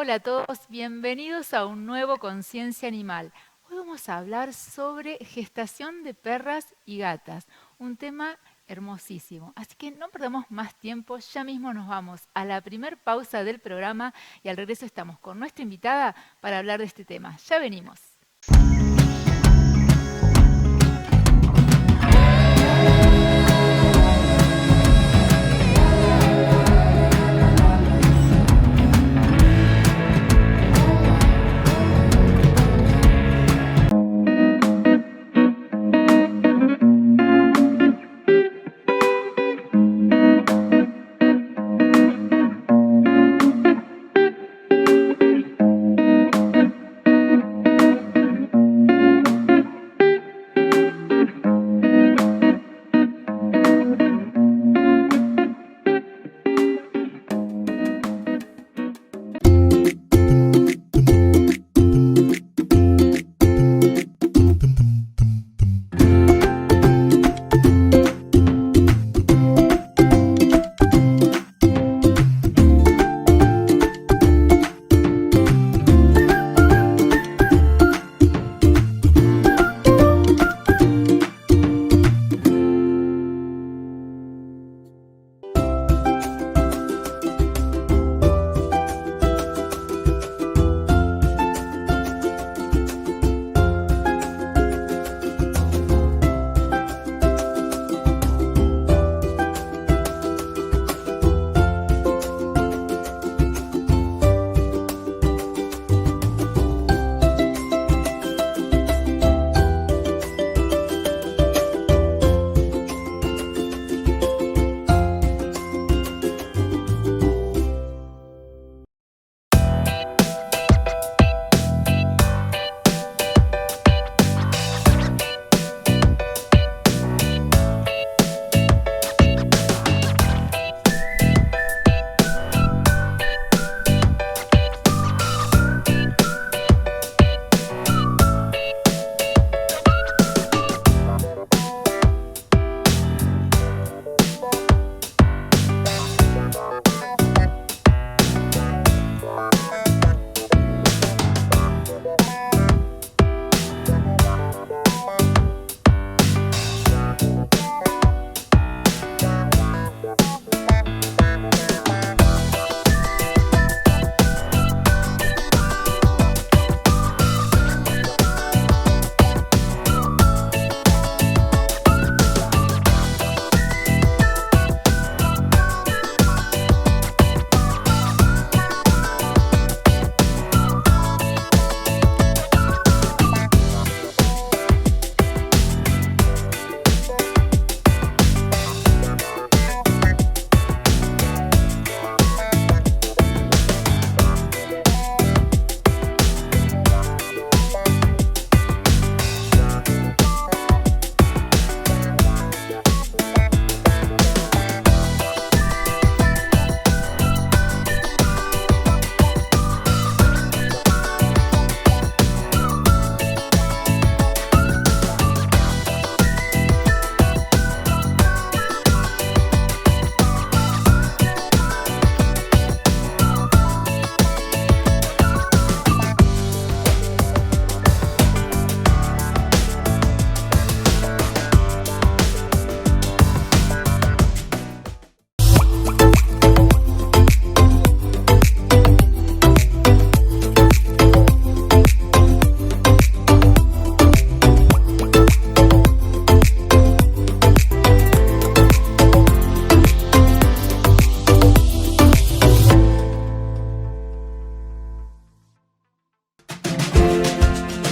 Hola a todos, bienvenidos a un nuevo Conciencia Animal. Hoy vamos a hablar sobre gestación de perras y gatas, un tema hermosísimo. Así que no perdamos más tiempo, ya mismo nos vamos a la primer pausa del programa y al regreso estamos con nuestra invitada para hablar de este tema. Ya venimos.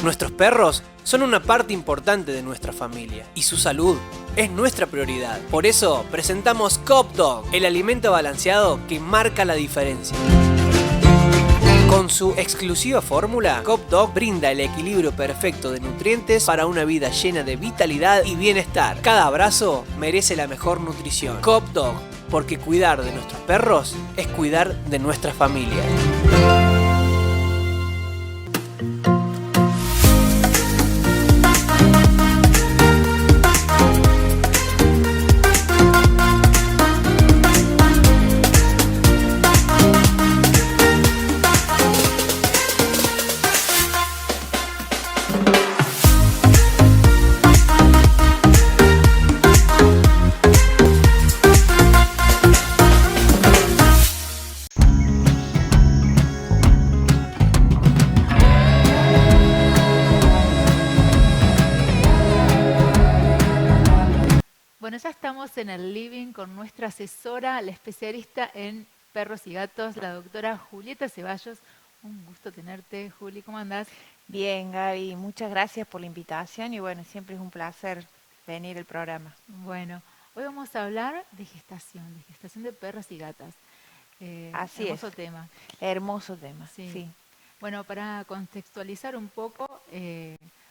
Nuestros perros son una parte importante de nuestra familia y su salud es nuestra prioridad. Por eso presentamos Coop Dog, el alimento balanceado que marca la diferencia. Con su exclusiva fórmula, Coop Dog brinda el equilibrio perfecto de nutrientes para una vida llena de vitalidad y bienestar. Cada abrazo merece la mejor nutrición. Coop Dog, porque cuidar de nuestros perros es cuidar de nuestra familia. ya estamos en el living con nuestra asesora, la especialista en perros y gatos, la doctora Julieta Ceballos. Un gusto tenerte, Juli, ¿cómo andás? Bien, Gaby, muchas gracias por la invitación y bueno, siempre es un placer venir al programa. Bueno, hoy vamos a hablar de gestación de perros y gatas. Así es, Hermoso tema, hermoso tema, sí. sí. Bueno, para contextualizar un poco,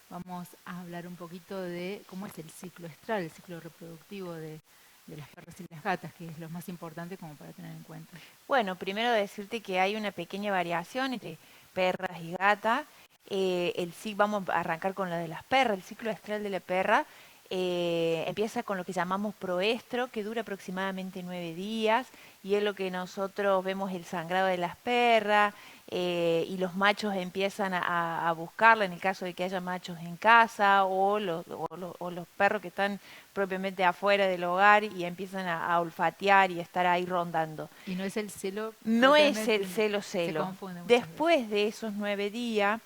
vamos a hablar un poquito de cómo es el ciclo estral, el ciclo reproductivo de las perras y las gatas, que es lo más importante como para tener en cuenta. Bueno, primero decirte que hay una pequeña variación entre perras y gatas. Vamos a arrancar con la de las perras. El ciclo estral de la perra empieza con lo que llamamos proestro, que dura aproximadamente 9 días, y es lo que nosotros vemos el sangrado de las perras, y los machos empiezan a buscarla en el caso de que haya machos en casa o los perros que están propiamente afuera del hogar y empiezan a olfatear y estar ahí rondando. Y no es el celo No es propiamente, el celo se celo. confunde muchas veces. Después de esos 9 días,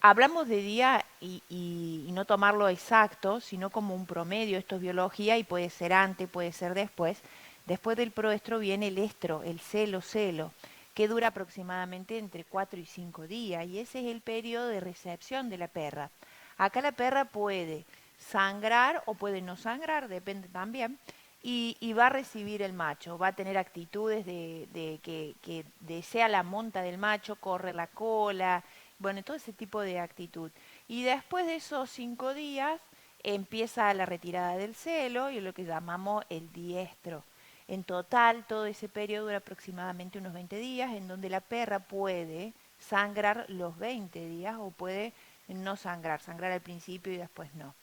hablamos de día y no tomarlo exacto, sino como un promedio. Esto es biología y puede ser antes, puede ser después. Después del proestro viene el estro, el celo celo, que dura aproximadamente entre 4 y 5 días. Y ese es el periodo de recepción de la perra. Acá la perra puede sangrar o puede no sangrar, depende también, y va a recibir el macho, va a tener actitudes de que desea la monta del macho, corre la cola, bueno, todo ese tipo de actitud. Y después de esos 5 días empieza la retirada del celo y lo que llamamos el diestro. En total, todo ese periodo dura aproximadamente unos 20 días, en donde la perra puede sangrar los 20 días o puede no sangrar, sangrar al principio y después no.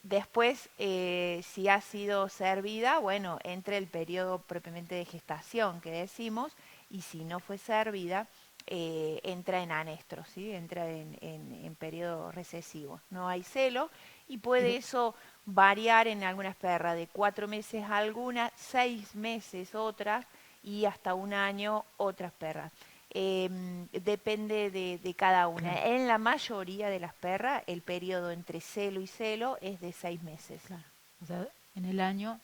Después, si ha sido servida, bueno, entra el periodo propiamente de gestación que decimos, y si no fue servida, entra en anestro, ¿sí? Entra en periodo recesivo. No hay celo y puede eso variar en algunas perras, de 4 meses algunas, 6 meses otras y hasta un año otras perras. Depende de cada una. Claro. En la mayoría de las perras, el periodo entre celo y celo es de 6 meses. Claro. O sea, en el año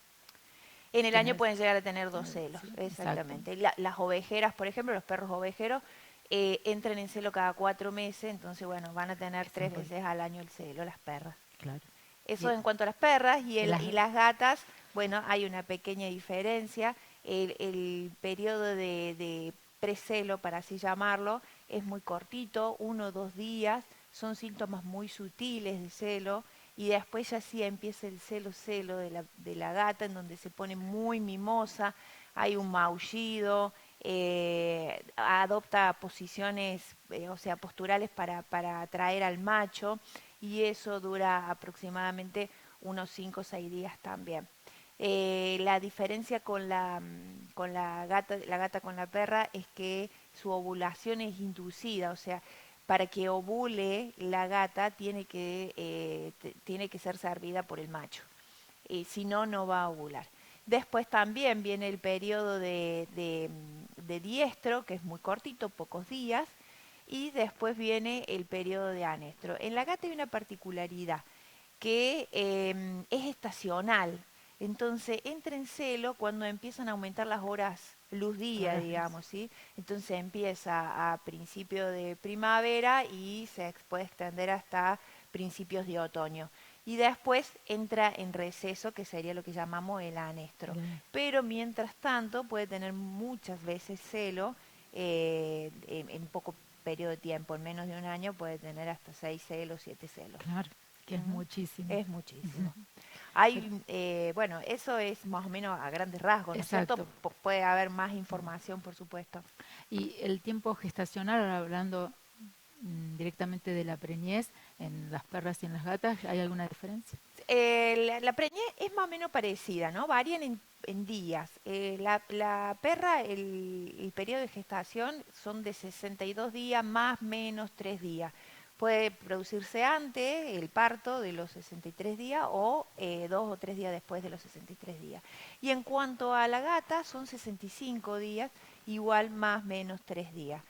En el año tenés... pueden llegar a tener 2 celos, Sí, exacto. exactamente. Las ovejeras, por ejemplo, los perros ovejeros, entran en celo cada 4 meses, entonces, bueno, van a tener Está un 3 veces al año el celo las perras. claro. Eso Y en cuanto a las perras en las... y las gatas, bueno, hay una pequeña diferencia. El periodo de precelo, para así llamarlo, es muy cortito, 1 o 2 días, son síntomas muy sutiles de celo y después ya sí empieza el celo de la gata en donde se pone muy mimosa, hay un maullido, adopta posiciones, o sea, posturales para atraer al macho y eso dura aproximadamente unos 5 o 6 días también. La diferencia con la gata con la perra es que su ovulación es inducida, o sea, para que ovule la gata tiene que ser servida por el macho, si no, no va a ovular. Después también viene el periodo de diestro, que es muy cortito, pocos días, y después viene el periodo de anestro. En la gata hay una particularidad que es estacional. Entonces entra en celo cuando empiezan a aumentar las horas luz día, Horas luz. digamos, ¿sí? Entonces empieza a principio de primavera y se puede extender hasta principios de otoño. Y después entra en receso, que sería lo que llamamos el anestro. Bien. Pero mientras tanto puede tener muchas veces celo en poco periodo de tiempo, en menos de un año puede tener hasta 6 celos, 7 celos. Claro, que es muchísimo. Es muchísimo. Hay, bueno, eso es más o menos a grandes rasgos, ¿no es cierto? Exacto. Puede haber más información, por supuesto. Y el tiempo gestacional, ahora hablando directamente de la preñez, en las perras y en las gatas, ¿hay alguna diferencia? La preñez es más o menos parecida, ¿no? Varían en días. La perra, el periodo de gestación son de 62 días, más menos 3 días. Puede producirse antes el parto de los 63 días o 2 o 3 días después de los 63 días. Y en cuanto a la gata, son 65 días, igual más menos 3 días.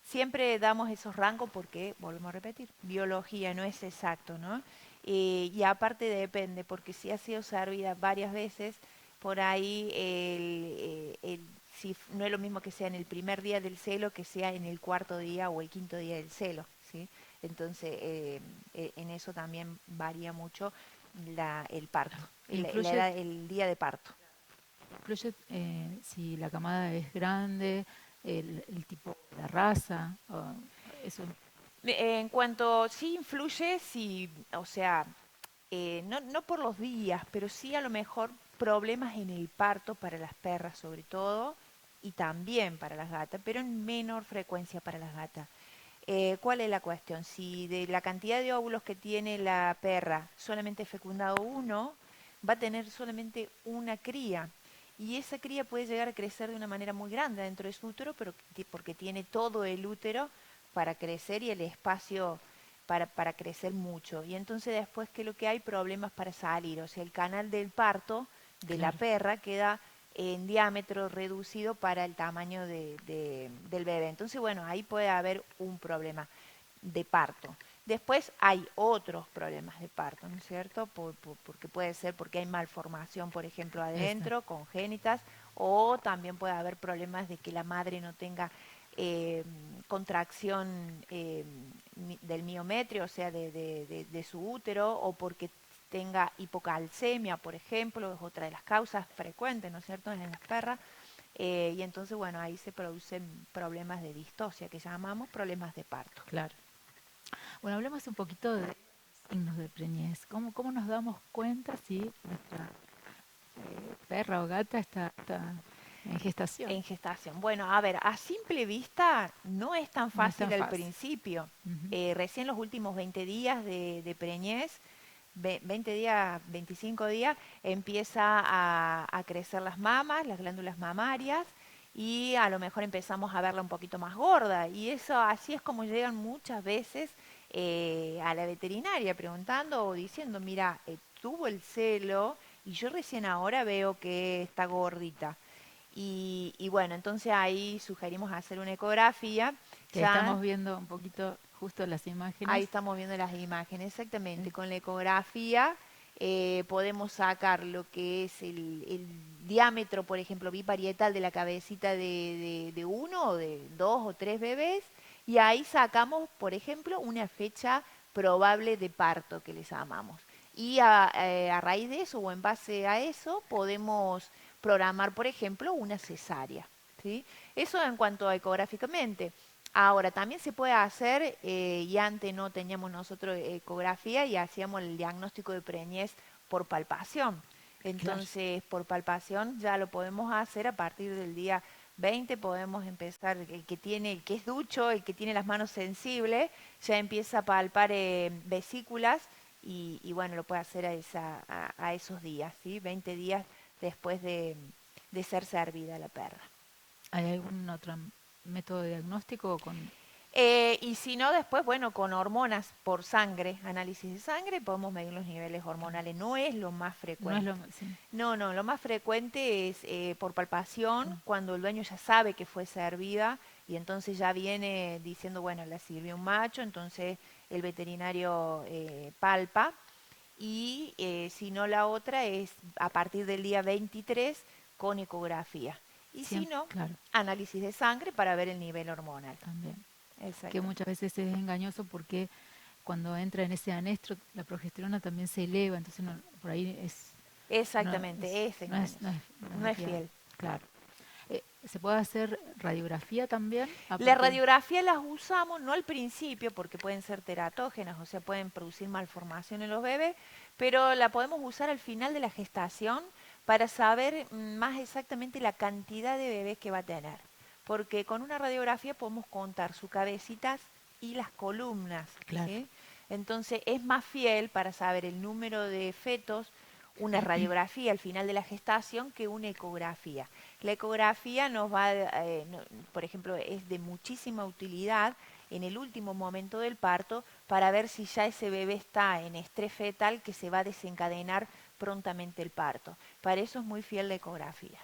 Siempre damos esos rangos porque, volvemos a repetir, biología no es exacto, ¿no? y aparte depende, porque si ha sido servida varias veces, por ahí si no es lo mismo que sea en el primer día del celo que sea en el cuarto día o el quinto día del celo, ¿sí? Entonces, en eso también varía mucho el parto, Influye, el día de parto. influye si la camada es grande, el tipo, la raza, eso. En cuanto sí influye, sí, o sea, no por los días, pero sí a lo mejor problemas en el parto para las perras sobre todo y también para las gatas, pero en menor frecuencia para las gatas. ¿Cuál es la cuestión? Si de la cantidad de óvulos que tiene la perra solamente fecundado uno, va a tener solamente una cría. Y esa cría puede llegar a crecer de una manera muy grande dentro de su útero, pero porque tiene todo el útero para crecer y el espacio para crecer mucho. Y entonces después que lo que hay problemas para salir, o sea, el canal del parto de la Claro. perra queda en diámetro reducido para el tamaño del bebé. Entonces, bueno, ahí puede haber un problema de parto. Después hay otros problemas de parto, ¿no es cierto? Porque puede ser porque hay malformación, por ejemplo, Esa. adentro, congénitas, o también puede haber problemas de que la madre no tenga eh, contracción del miometrio, o sea, de su útero, o porque tenga hipocalcemia, por ejemplo, es otra de las causas frecuentes, ¿no es cierto?, en las perras. Y entonces, bueno, ahí se producen problemas de distosia, que llamamos problemas de parto. Claro. Bueno, hablemos un poquito de signos de preñez. ¿Cómo nos damos cuenta si nuestra perra o gata está en gestación? En gestación. Bueno, a ver, a simple vista no es tan No es tan fácil al fácil. principio. Ujú. Recién los últimos 20 días de preñez, 20 días, 25 días, empieza a crecer las mamas, las glándulas mamarias, y a lo mejor empezamos a verla un poquito más gorda. Y eso así es como llegan muchas veces a la veterinaria preguntando o diciendo, mira, tuvo el celo y yo recién ahora veo que está gordita. Y bueno, entonces ahí sugerimos hacer una ecografía. Que Ya estamos viendo un poquito justo las ahí imágenes. estamos viendo las imágenes, exactamente. Eh, Con la ecografía podemos sacar lo que es el diámetro, por ejemplo, biparietal de la cabecita de uno o de dos o tres bebés. Y ahí sacamos, por ejemplo, una fecha probable de parto que les llamamos. Y a raíz de eso o en base a eso podemos programar, por ejemplo, una cesárea. ¿Sí? Eso en cuanto a ecográficamente. Ahora, también se puede hacer, y antes no teníamos nosotros ecografía y hacíamos el diagnóstico de preñez por palpación. claro. Entonces, por palpación ya lo podemos hacer a partir del día 20, podemos empezar, el que es ducho, el que tiene las manos sensibles, ya empieza a palpar vesículas y bueno, lo puede hacer a esos días, ¿sí? 20 días después de ser servida la perra. ¿Hay algún otro método de diagnóstico con... Y si no, después, bueno, con hormonas por sangre, análisis de sangre, podemos medir los niveles hormonales. No es lo más No es lo... frecuente. Sí. No, lo más frecuente es por palpación, Ah, cuando el dueño ya sabe que fue servida y entonces ya viene diciendo, bueno, la sirvió un macho, entonces el veterinario palpa. Y si no, la otra es a partir del día 23 con ecografía. Y si siempre, no, claro, análisis de sangre para ver el nivel hormonal. también. Que Exactamente. muchas veces es engañoso porque cuando entra en ese anestro, la progesterona también se eleva, entonces por ahí Exactamente, es engañoso. no No es es fiable. fiel. Claro. ¿Se puede hacer radiografía también a La partir? radiografía las usamos no al principio porque pueden ser teratógenas, o sea, pueden producir malformación en los bebés, pero la podemos usar al final de la gestación para saber más exactamente la cantidad de bebés que va a tener. Porque con una radiografía podemos contar sus cabecitas y las columnas, Claro. ¿sí? Entonces es más fiel para saber el número de fetos una radiografía al final de la gestación que una ecografía. La ecografía nos va, por ejemplo, es de muchísima utilidad en el último momento del parto para ver si ya ese bebé está en estrés fetal que se va a desencadenar prontamente el parto. Para eso es muy fiel la ecografía.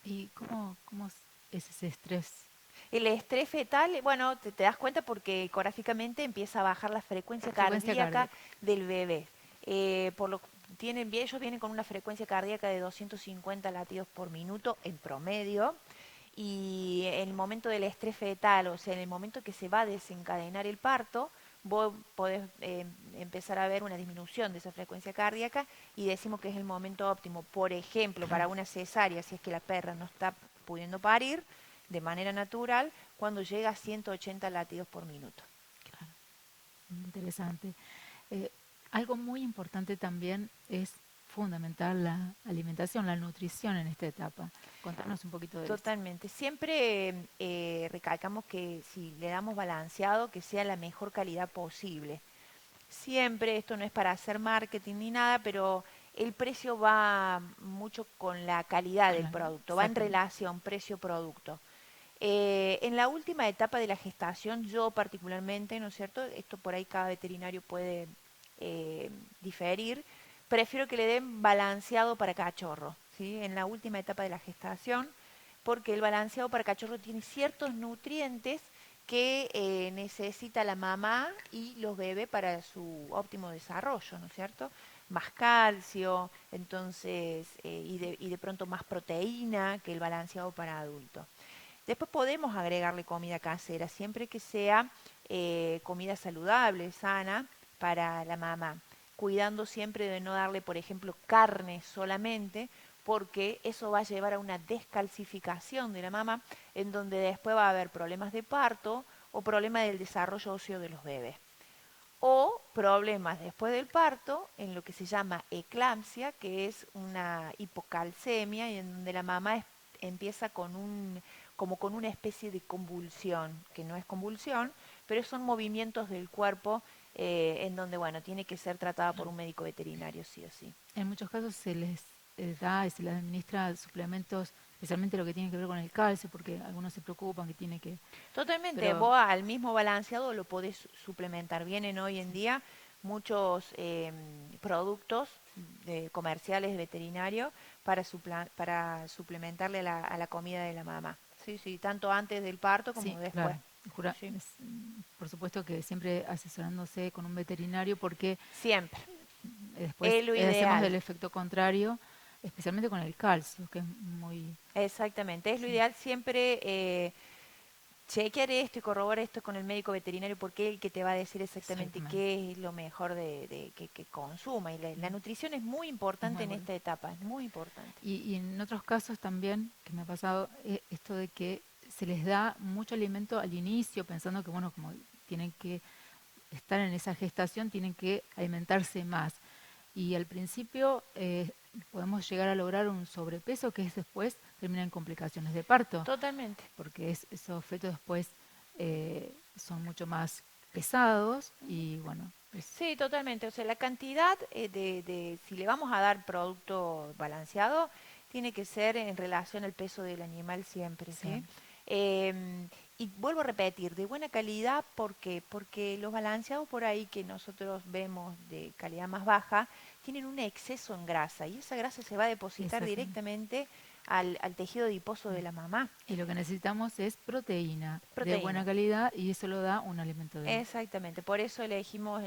¿Y cómo es ese estrés? El estrés fetal, bueno, te das cuenta porque ecográficamente empieza a bajar la frecuencia Frecuencia cardíaca cardíaca. del bebé. por lo ellos vienen con una frecuencia cardíaca de 250 latidos por minuto en promedio. Y en el momento del estrés fetal, o sea, en el momento que se va a desencadenar el parto, vos podés empezar a ver una disminución de esa frecuencia cardíaca y decimos que es el momento óptimo. Por ejemplo, para una cesárea, si es que la perra no está pudiendo parir de manera natural, cuando llega a 180 latidos por minuto. Claro, interesante. Eh, Algo muy importante también es fundamental la alimentación, la nutrición en esta etapa. Contanos un poquito de eso. Totalmente. Siempre recalcamos que si le damos balanceado, que sea la mejor calidad posible. Siempre, esto no es para hacer marketing ni nada, pero el precio va mucho con la calidad del producto, va en Exactamente. relación precio-producto. En la última etapa de la gestación, yo particularmente, ¿no es cierto? Esto por ahí cada veterinario puede eh, diferir. Prefiero que le den balanceado para cachorro, ¿sí? En la última etapa de la gestación, porque el balanceado para cachorro tiene ciertos nutrientes que necesita la mamá y los bebés para su óptimo desarrollo, ¿no es cierto? Más calcio, entonces, y de pronto más proteína que el balanceado para adultos. Después podemos agregarle comida casera, siempre que sea comida saludable, sana para la mamá, cuidando siempre de no darle, por ejemplo, carne solamente, porque eso va a llevar a una descalcificación de la mama, en donde después va a haber problemas de parto o problemas del desarrollo óseo de los bebés. O problemas después del parto en lo que se llama eclampsia, que es una hipocalcemia y en donde la mamá empieza con como con una especie de convulsión, que no es convulsión, pero son movimientos del cuerpo en donde, bueno, tiene que ser tratada por un médico veterinario sí o sí. En muchos casos se les da y se les administra suplementos, especialmente lo que tiene que ver con el calcio, porque algunos se preocupan que tiene que... Totalmente, Pero vos al mismo balanceado lo podés suplementar. Vienen hoy en sí, día muchos productos comerciales de veterinario para suplementarle a la comida de la mamá. Sí, sí, tanto antes del parto como sí, después. claro. Sí, Por supuesto que siempre asesorándose con un veterinario porque siempre. después Es lo hacemos ideal. el efecto contrario, especialmente con el calcio, que es muy... Exactamente, es lo Sí, ideal siempre chequear esto y corroborar esto con el médico veterinario porque es el que te va a decir exactamente exactamente. qué es lo mejor que consuma. Y la nutrición es muy Es importante muy en bueno. esta etapa, es muy importante. Y en otros casos también, que me ha pasado, esto de que se les da mucho alimento al inicio, pensando que, bueno, como tienen que estar en esa gestación, tienen que alimentarse más. Y al principio podemos llegar a lograr un sobrepeso que es después termina en complicaciones de parto, Totalmente. porque esos fetos después son mucho más pesados y bueno, Sí, totalmente. O sea, la cantidad si le vamos a dar producto balanceado, tiene que ser en relación al peso del animal siempre, ¿sí? siempre. Y vuelvo a repetir, de buena calidad, ¿por qué? Porque los balanceados por ahí que nosotros vemos de calidad más baja, tienen un exceso en grasa y esa grasa se va a depositar Exactamente. directamente al tejido adiposo de la mamá. Y lo que necesitamos es proteína de buena Proteína. calidad y eso lo da un alimento de... Exactamente, por eso elegimos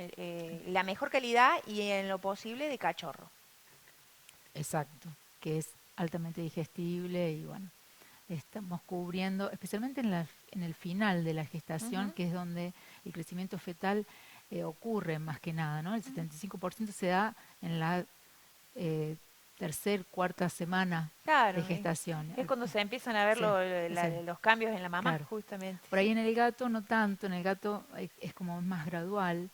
la mejor calidad y en lo posible de cachorro. Exacto, que es altamente digestible y bueno, estamos cubriendo, especialmente en el final de la gestación, Ujú, que es donde el crecimiento fetal ocurre más que nada, ¿no? El ujú. 75% se da en la eh, cuarta semana de Claro, gestación. es cuando se empiezan a ver Sí, los cambios en la mamá, claro. justamente, Por ahí sí. en el gato no tanto, en el gato es como más gradual,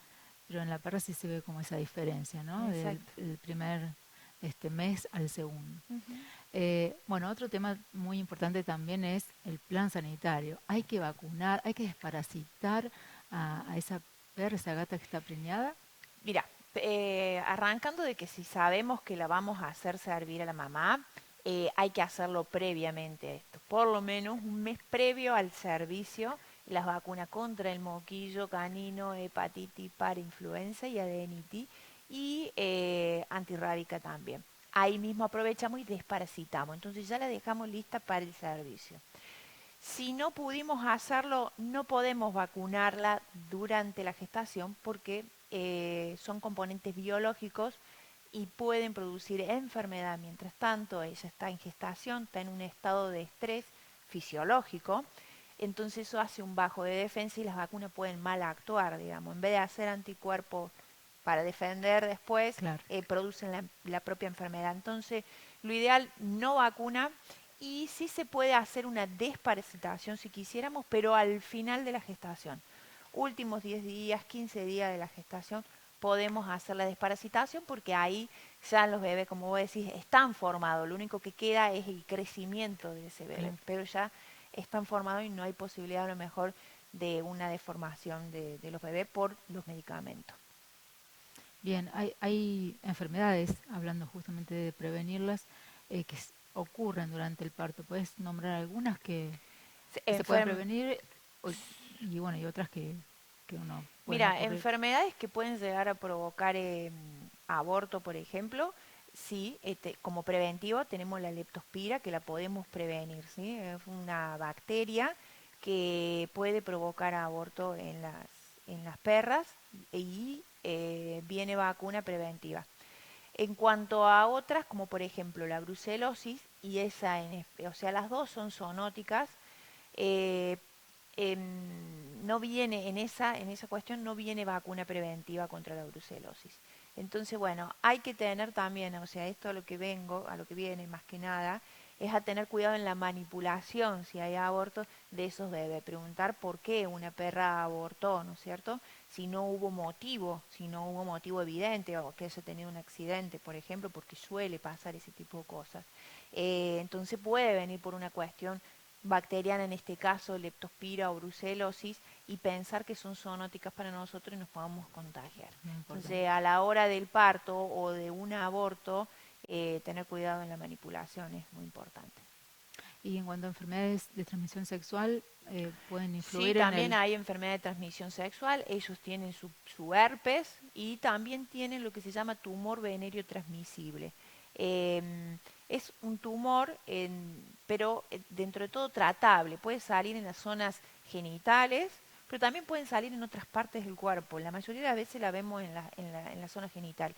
pero en la perra sí se ve como esa diferencia, ¿no? Del Exacto. el primer mes al segundo. Ujú. Bueno, otro tema muy importante también es el plan sanitario. Hay que vacunar, hay que desparasitar a esa perra, esa gata que está preñada. Mira, arrancando de que si sabemos que la vamos a hacer servir a la mamá, hay que hacerlo previamente a esto, por lo menos un mes previo al servicio, las vacunas contra el moquillo canino, hepatitis, parainfluenza y adenitis y antirrábica también. Ahí mismo aprovechamos y desparasitamos, entonces ya la dejamos lista para el servicio. Si no pudimos hacerlo, no podemos vacunarla durante la gestación porque son componentes biológicos y pueden producir enfermedad. Mientras tanto, ella está en gestación, está en un estado de estrés fisiológico, entonces eso hace un bajo de defensa y las vacunas pueden mal actuar, digamos. En vez de hacer anticuerpos para defender después, Claro. producen la propia enfermedad. Entonces, lo ideal, no vacuna, y sí se puede hacer una desparasitación si quisiéramos, pero al final de la gestación. Últimos 10 días, 15 días de la gestación, podemos hacer la desparasitación porque ahí ya los bebés, como vos decís, están formados. Lo único que queda es el crecimiento de ese bebé, Claro. pero ya están formados y no hay posibilidad a lo mejor de una deformación de los bebés por los medicamentos. Bien, hay enfermedades, hablando justamente de prevenirlas, ocurren durante el parto. ¿Puedes nombrar algunas que se pueden Enferm- prevenir o- y bueno, y otras que uno pueden Mira, ocurrir? enfermedades que pueden llegar a provocar aborto, por ejemplo, sí, como preventivo tenemos la leptospira que la podemos prevenir, ¿sí? Es una bacteria que puede provocar aborto en las perras y viene vacuna preventiva. En cuanto a otras, como por ejemplo la brucelosis, y o sea, las dos son zoonóticas, eh, no viene en esa cuestión no viene vacuna preventiva contra la brucelosis. Entonces, bueno, hay que tener también, o sea, esto a lo que viene más que nada, es a tener cuidado en la manipulación, si hay abortos de esos bebés. Preguntar por qué una perra abortó, ¿no es cierto? Si no hubo motivo evidente o que haya tenido un accidente, por ejemplo, porque suele pasar ese tipo de cosas. Entonces puede venir por una cuestión bacteriana, en este caso leptospira o brucelosis, y pensar que son zoonóticas para nosotros y nos podamos contagiar. Muy Entonces, importante. a la hora del parto o de un aborto, tener cuidado en la manipulación es muy importante. Y en cuanto a enfermedades de transmisión sexual, pueden Sí, influir en también el... hay enfermedad de transmisión sexual, ellos tienen su herpes y también tienen lo que se llama tumor venéreo transmisible. Es un tumor, pero dentro de todo tratable, puede salir en las zonas genitales, pero también pueden salir en otras partes del cuerpo. La mayoría de las veces la vemos en la zona genital.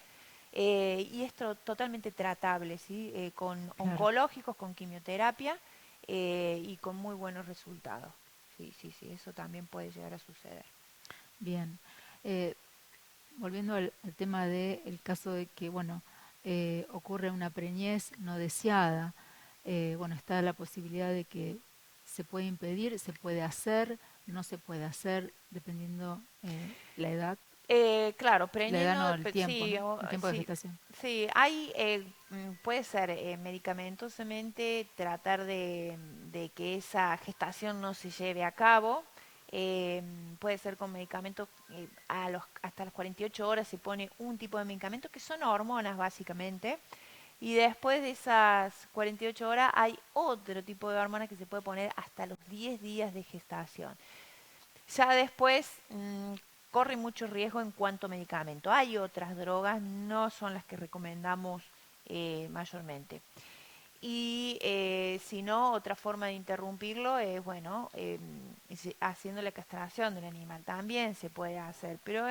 Y es totalmente tratable, ¿sí? Con Claro, oncológicos, con quimioterapia y con muy buenos resultados. Sí, sí, sí, eso también puede llegar a suceder. bien. Eh, Volviendo al tema del caso de que, bueno, ocurre una preñez no deseada, bueno, está la posibilidad de que se puede impedir, se puede hacer, no se puede hacer, dependiendo Claro, la edad no, preñando, el tiempo, sí, ¿no? El tiempo de sí, gestación. sí, hay, puede ser medicamentosamente tratar de que esa gestación no se lleve a cabo. Puede ser con medicamentos, hasta las 48 horas se pone un tipo de medicamento que son hormonas básicamente. Y después de esas 48 horas hay otro tipo de hormona que se puede poner hasta los 10 días de gestación. Ya después corre mucho riesgo en cuanto a medicamento. Hay otras drogas, no son las que recomendamos mayormente. Y si no, otra forma de interrumpirlo es, bueno, haciendo la castración del animal. También se puede hacer, pero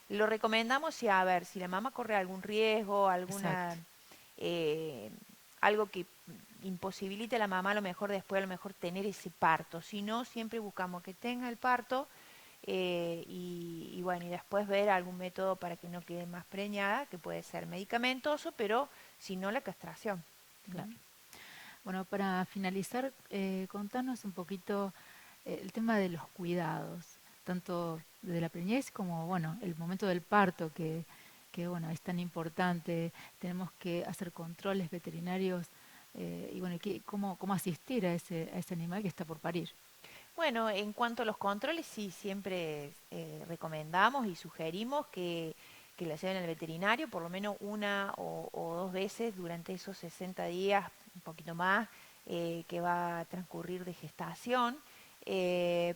lo recomendamos si, a ver, si la mamá corre algún riesgo, Exacto. eh, algo que imposibilite a la mamá a lo mejor después a lo mejor tener ese parto. Si no, siempre buscamos que tenga el parto y bueno, y después ver algún método para que no quede más preñada, que puede ser medicamentoso, pero si no la castración. Claro. Ujú. Bueno, para finalizar, contanos un poquito el tema de los cuidados, tanto de la preñez como, bueno, el momento del parto, que bueno, es tan importante. Tenemos que hacer controles veterinarios y, bueno, cómo asistir a ese animal que está por parir. Bueno, en cuanto a los controles, sí, siempre recomendamos y sugerimos que la lleven al veterinario por lo menos una o dos veces durante esos 60 días, un poquito más, que va a transcurrir de gestación.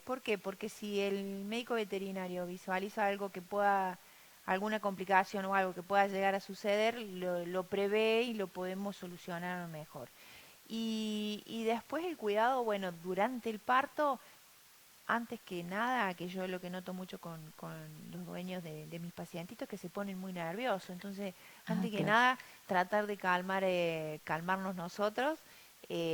¿Por qué? Porque si el médico veterinario visualiza algo que pueda, alguna complicación o algo que pueda llegar a suceder, lo prevé y lo podemos solucionar a lo mejor. Y después el cuidado, bueno, durante el parto antes que nada, que yo lo que noto mucho con los dueños de mis pacientitos, que se ponen muy nerviosos. Entonces, Ah, antes que claro. nada, tratar de calmarnos nosotros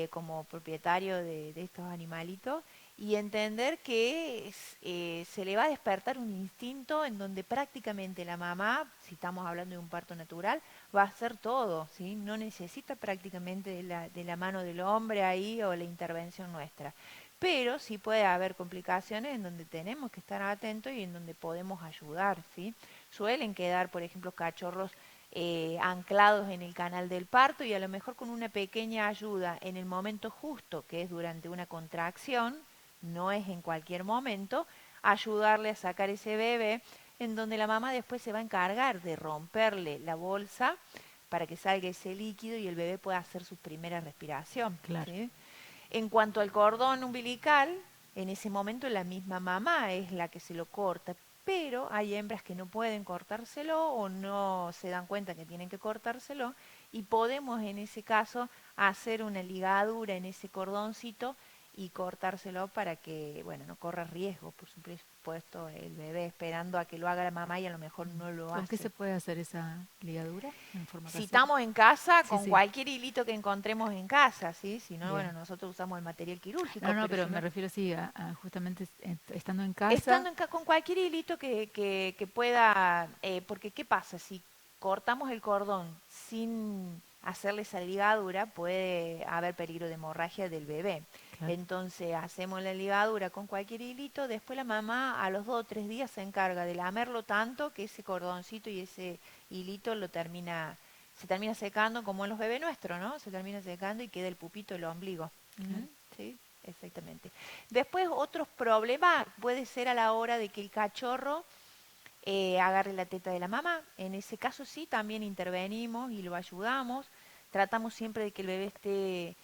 como propietarios de estos animalitos y entender que se le va a despertar un instinto en donde prácticamente la mamá, si estamos hablando de un parto natural, va a hacer todo, ¿sí? No necesita prácticamente de la mano del hombre ahí o la intervención nuestra. Pero sí puede haber complicaciones en donde tenemos que estar atentos y en donde podemos ayudar, ¿sí? Suelen quedar, por ejemplo, cachorros anclados en el canal del parto y a lo mejor con una pequeña ayuda en el momento justo, que es durante una contracción, no es en cualquier momento, ayudarle a sacar ese bebé, en donde la mamá después se va a encargar de romperle la bolsa para que salga ese líquido y el bebé pueda hacer su primera respiración, Claro. ¿sí? En cuanto al cordón umbilical, en ese momento la misma mamá es la que se lo corta, pero hay hembras que no pueden cortárselo o no se dan cuenta que tienen que cortárselo y podemos en ese caso hacer una ligadura en ese cordoncito y cortárselo para que, bueno, no corra riesgo, por supuesto, el bebé esperando a que lo haga la mamá y a lo mejor no lo ¿Con qué se hace. puede hacer esa ligadura en forma Si casera? estamos en casa, Sí, con sí. cualquier hilito que encontremos en casa, ¿sí? Si no, bueno, Bien. nosotros usamos el material No, quirúrgico, no, pero pero si me no, refiero sí a justamente estando en casa. estando con cualquier hilito que pueda, porque ¿qué pasa? Si cortamos el cordón sin hacerle esa ligadura, puede haber peligro de hemorragia del bebé. Claro. Entonces hacemos la ligadura con cualquier hilito, después la mamá a los 2 o 3 días se encarga de lamerlo tanto que ese cordoncito y ese hilito se termina secando como en los bebés nuestros, ¿no? Se termina secando y queda el pupito, el ombligo. Claro. Ujú, sí, exactamente. Después otros problemas puede ser a la hora de que el cachorro agarre la teta de la mamá. En ese caso sí, también intervenimos y lo ayudamos. Tratamos siempre de que el bebé esté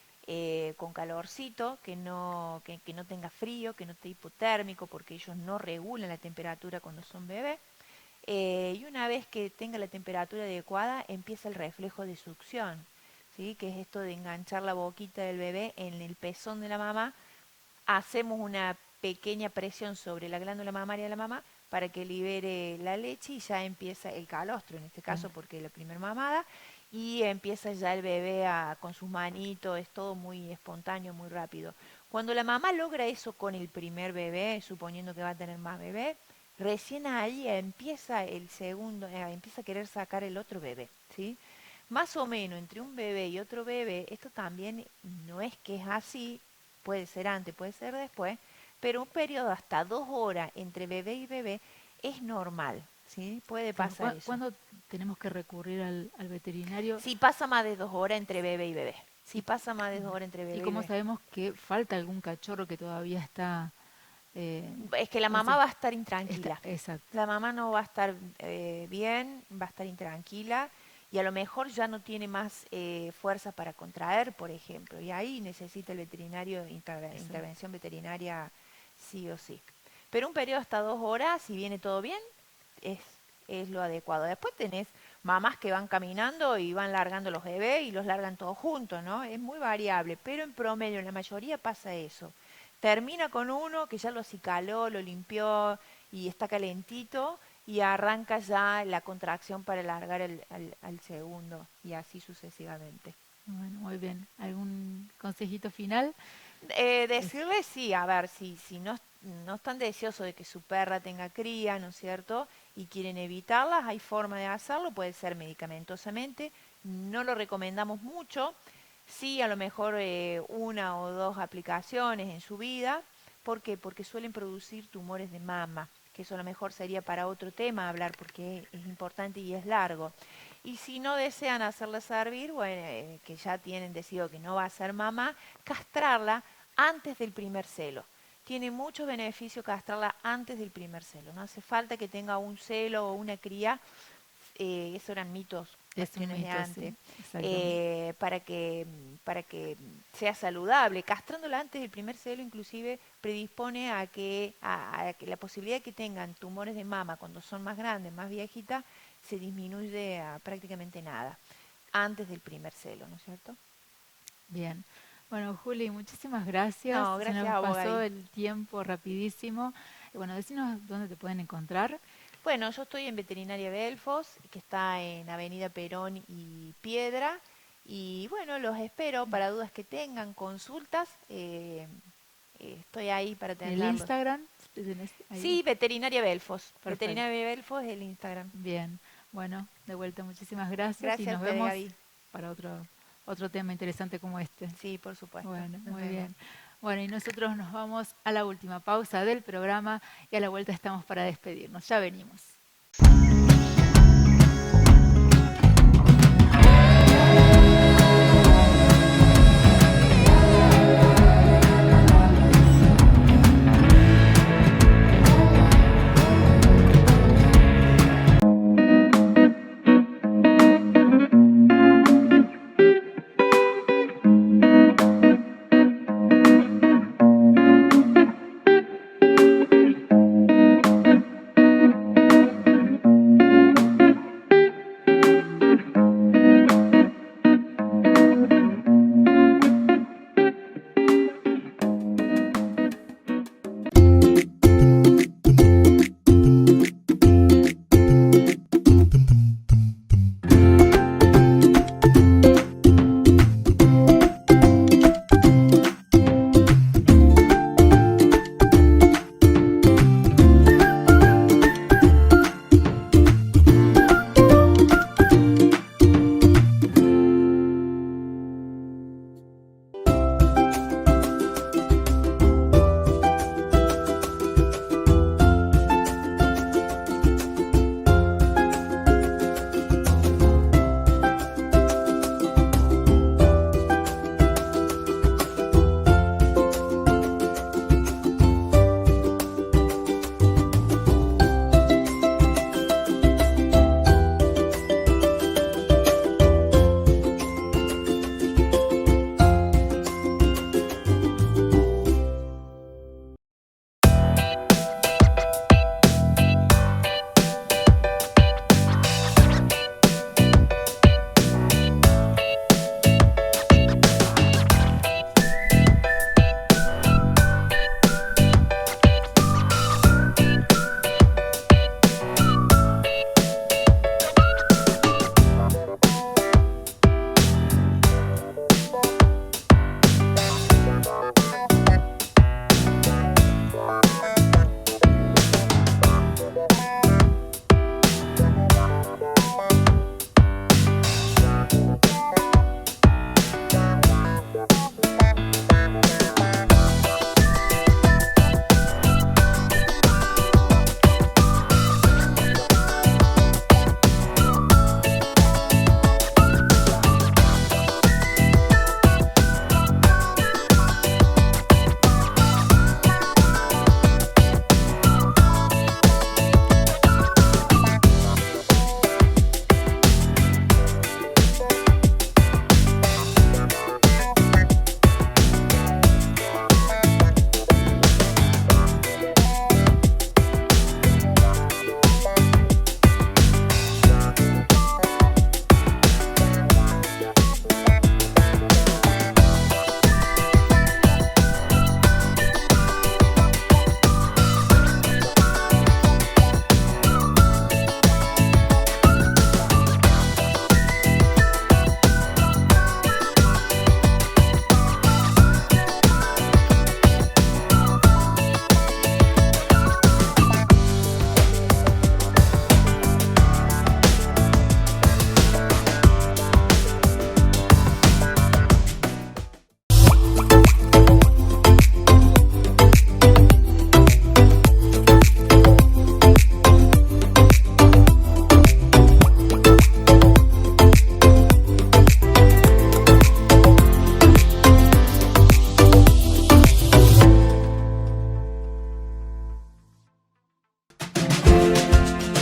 con calorcito, que no tenga frío, que no esté hipotérmico, porque ellos no regulan la temperatura cuando son bebés. Y una vez que tenga la temperatura adecuada, empieza el reflejo de succión, ¿sí? Que es esto de enganchar la boquita del bebé en el pezón de la mamá. Hacemos una pequeña presión sobre la glándula mamaria de la mamá para que libere la leche y ya empieza el calostro, en este caso Claro. porque es la primera mamada, y empieza ya el bebé con sus manitos, es todo muy espontáneo, muy rápido. Cuando la mamá logra eso con el primer bebé, suponiendo que va a tener más bebé, recién ahí empieza el segundo, empieza a querer sacar el otro bebé, ¿sí? Más o menos entre un bebé y otro bebé, esto también no es que es así, puede ser antes, puede ser después, pero un periodo hasta 2 horas entre bebé y bebé es normal, ¿sí? Puede Claro. pasar eso. ¿Cuándo tenemos que recurrir al veterinario? Si pasa más de 2 horas entre bebé y bebé, si Y, pasa más de 2 horas entre y bebé y cómo bebé, sabemos que falta algún cachorro que todavía está... eh, es que la mamá ese- va a estar está, intranquila. exacto. La mamá no va a estar bien, va a estar intranquila y a lo mejor ya no tiene más fuerza para contraer, por ejemplo, y ahí necesita el veterinario Exacto. intervención veterinaria sí o sí. Pero un periodo hasta 2 horas, si viene todo bien, es, es lo adecuado. Después tenés mamás que van caminando y van largando los bebés y los largan todos juntos, ¿no? Es muy variable, pero en promedio, en la mayoría pasa eso. Termina con uno que ya lo acicaló, lo limpió y está calentito y arranca ya la contracción para largar al segundo y así sucesivamente. Bueno, muy bien. ¿Algún consejito final? Es, Decirle sí, a ver, si no, no están deseosos de que su perra tenga cría, ¿no es cierto? Y quieren evitarlas, hay forma de hacerlo, puede ser medicamentosamente, no lo recomendamos mucho, sí, a lo mejor 1 o 2 aplicaciones en su vida. ¿Por qué? Porque suelen producir tumores de mama, que eso a lo mejor sería para otro tema hablar porque es importante y es largo. Y si no desean hacerla servir, bueno, que ya tienen decidido que no va a ser mamá, castrarla antes del primer celo. Tiene mucho beneficio castrarla antes del primer celo. No hace falta que tenga un celo o una cría, eso eran mitos, es un cuestiones de mito, antes, sí, exactamente. para que sea saludable. Castrándola antes del primer celo inclusive predispone a que la posibilidad de que tengan tumores de mama cuando son más grandes, más viejitas, se disminuye a prácticamente nada antes del primer celo, ¿no es cierto? Bien. Bueno, Juli, muchísimas gracias. No, Se gracias nos a vos, pasó Gaby. el tiempo rapidísimo. Y bueno, decinos dónde te pueden encontrar. Bueno, yo estoy en Veterinaria Belfos, que está en Avenida Perón y Piedra. Y bueno, los espero para dudas que tengan, consultas. Estoy ahí para El atenderlos. Instagram, ¿tenés ahí? Sí, Veterinaria Belfos. Perfecto. Veterinaria Belfos es el Instagram. Bien. Bueno, de vuelta, muchísimas gracias y Gracias a nos ustedes, vemos Gaby. para otro tema interesante como este. Sí, por supuesto. Bueno, Nos muy vemos. bien. Bueno, y nosotros nos vamos a la última pausa del programa y a la vuelta estamos para despedirnos. Ya venimos.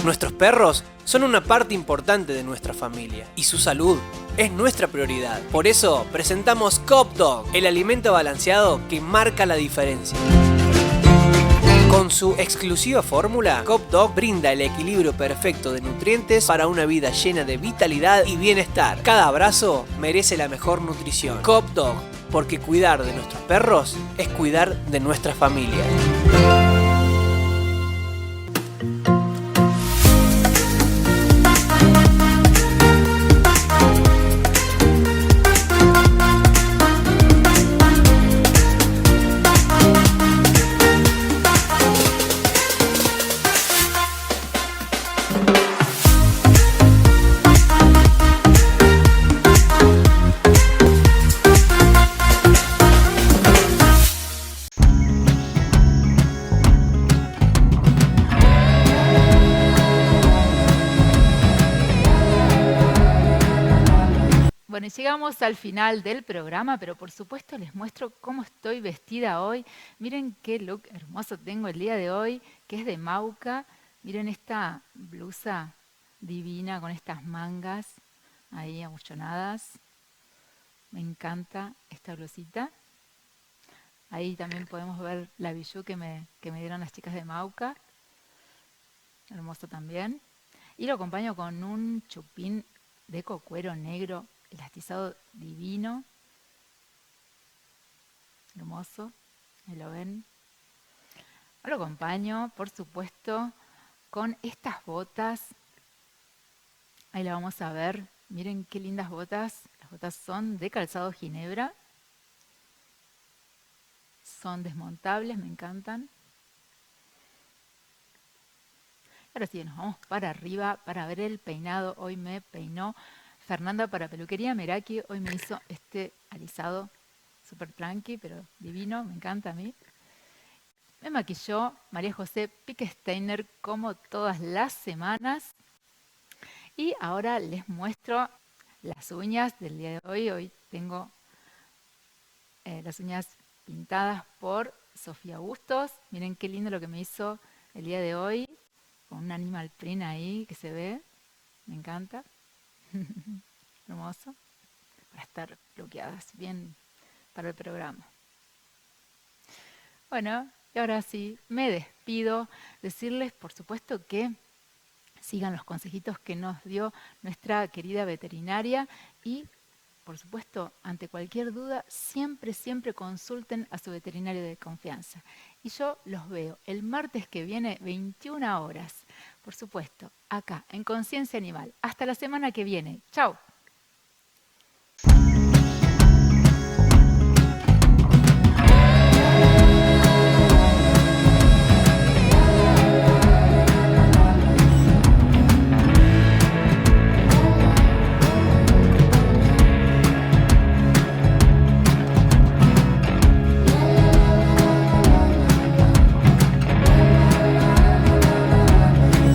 Nuestros perros son una parte importante de nuestra familia y su salud es nuestra prioridad. Por eso presentamos Cop Dog, el alimento balanceado que marca la diferencia. Con su exclusiva fórmula, CopDog brinda el equilibrio perfecto de nutrientes para una vida llena de vitalidad y bienestar. Cada abrazo merece la mejor nutrición. CopDog, porque cuidar de nuestros perros es cuidar de nuestra familia. Bueno, llegamos al final del programa, pero por supuesto les muestro cómo estoy vestida hoy. Miren qué look hermoso tengo el día de hoy, que es de Mauca. Miren esta blusa divina con estas mangas ahí abuchonadas. Me encanta esta blusita. Ahí también podemos ver la bijou que me dieron las chicas de Mauca. Hermoso también. Y lo acompaño con un chupín de cocuero negro elastizado divino, hermoso, ¿me lo ven? Lo acompaño, por supuesto, con estas botas. Ahí la vamos a ver. Miren qué lindas botas. Las botas son de calzado Ginebra. Son desmontables, me encantan. Ahora sí, nos vamos para arriba para ver el peinado. Hoy me peinó Fernanda para Peluquería Meraki. Hoy me hizo este alisado súper tranqui, pero divino, me encanta a mí. Me maquilló María José Piquesteiner como todas las semanas. Y ahora les muestro las uñas del día de hoy. Hoy tengo las uñas pintadas por Sofía Bustos. Miren qué lindo lo que me hizo el día de hoy. Con un animal print ahí que se ve. Me encanta. Hermoso. Para estar bloqueadas bien para el programa. Bueno, y ahora sí, me despido. Decirles, por supuesto, que sigan los consejitos que nos dio nuestra querida veterinaria y, por supuesto, ante cualquier duda, siempre, siempre consulten a su veterinario de confianza. Y yo los veo el martes que viene, 21 horas, por supuesto, acá, en Conciencia Animal. Hasta la semana que viene. ¡Chao!